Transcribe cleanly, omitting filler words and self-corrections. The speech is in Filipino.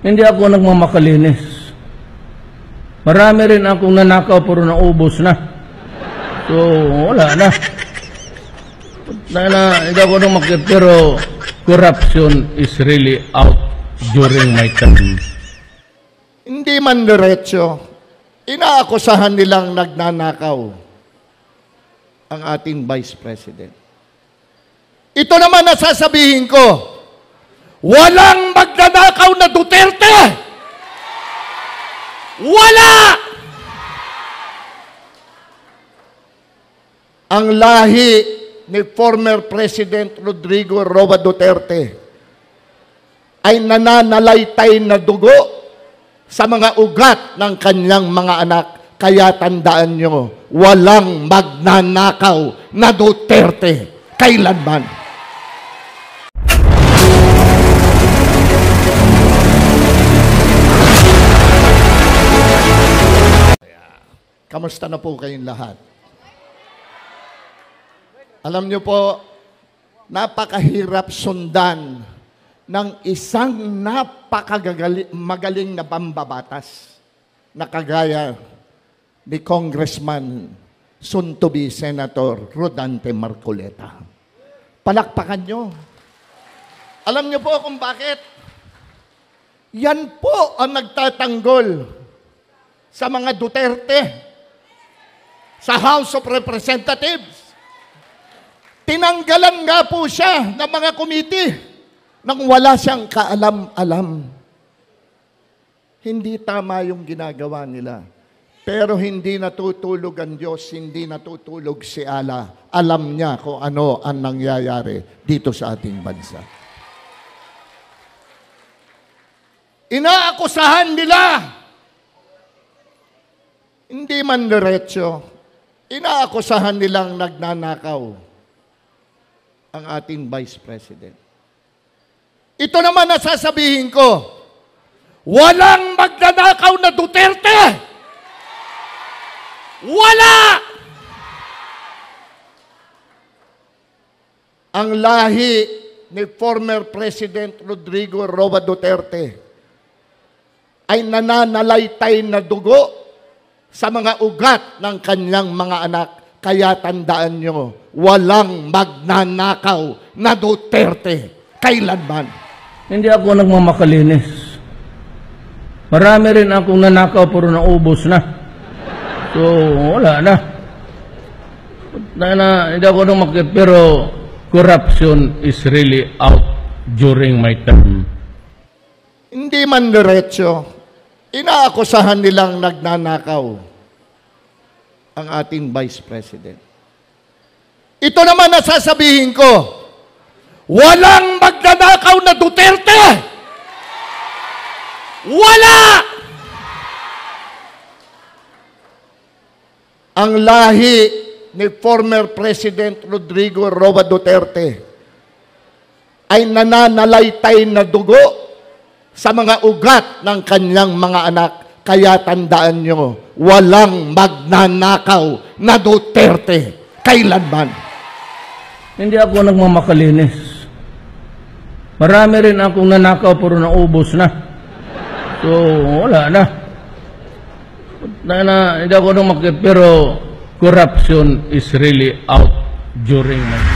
Hindi ako nagmamakalinis. Marami rin akong nanakaw pero naubos na. So, wala na. Hindi ako namakit pero corruption is really out during my time. Hindi man diretso, inaakusahan nilang nagnanakaw ang ating Vice President. Ito naman nasasabihin ko, walang magnanakaw na Duterte! Wala! Ang lahi ni former President Rodrigo Roa Duterte ay nananalaytay na dugo sa mga ugat ng kanyang mga anak. Kaya tandaan nyo, walang magnanakaw na Duterte kailanman. Kamusta na po kayong lahat? Alam nyo po, napakahirap sundan ng isang magaling na pambabatas na kagaya ni Congressman soon-to-be Senator Rodante Marcoleta. Palakpakan nyo. Alam nyo po kung bakit? Yan po ang nagtatanggol sa mga Duterte sa House of Representatives. Tinanggalan nga po siya ng mga committee nang wala siyang kaalam-alam. Hindi tama yung ginagawa nila. Pero hindi natutulog ang Diyos, hindi natutulog si Allah. Alam niya kung ano ang nangyayari dito sa ating bansa. Inaakusahan nila, hindi man diretso, inaakusahan nilang nagnanakaw ang ating Vice President. Ito naman nasasabihin ko, walang magnanakaw na Duterte! Wala! Ang lahi ni former President Rodrigo Roa Duterte ay nananalaytay na dugo sa mga ugat ng kanyang mga anak. Kaya tandaan nyo, walang magnanakaw na Duterte kailanman. Hindi ako nagmamakalinis. Marami rin akong nanakaw pero naubos na. So, wala na. Hindi ako namakit pero corruption is really out during my time. Hindi man diretso, inaakusahan nilang nagnanakaw ang ating Vice President. Ito naman nasasabihin ko, walang magnanakaw na Duterte! Wala! Ang lahi ni former President Rodrigo Roa Duterte ay nananalaytay na dugo sa mga ugat ng kanyang mga anak. Kaya tandaan nyo, walang magnanakaw na Duterte kailanman. Hindi ako nagmamakalinis. Marami rin akong nanakaw pero naubos na. So, wala na. Hindi ako namakit pero corruption is really out during my time.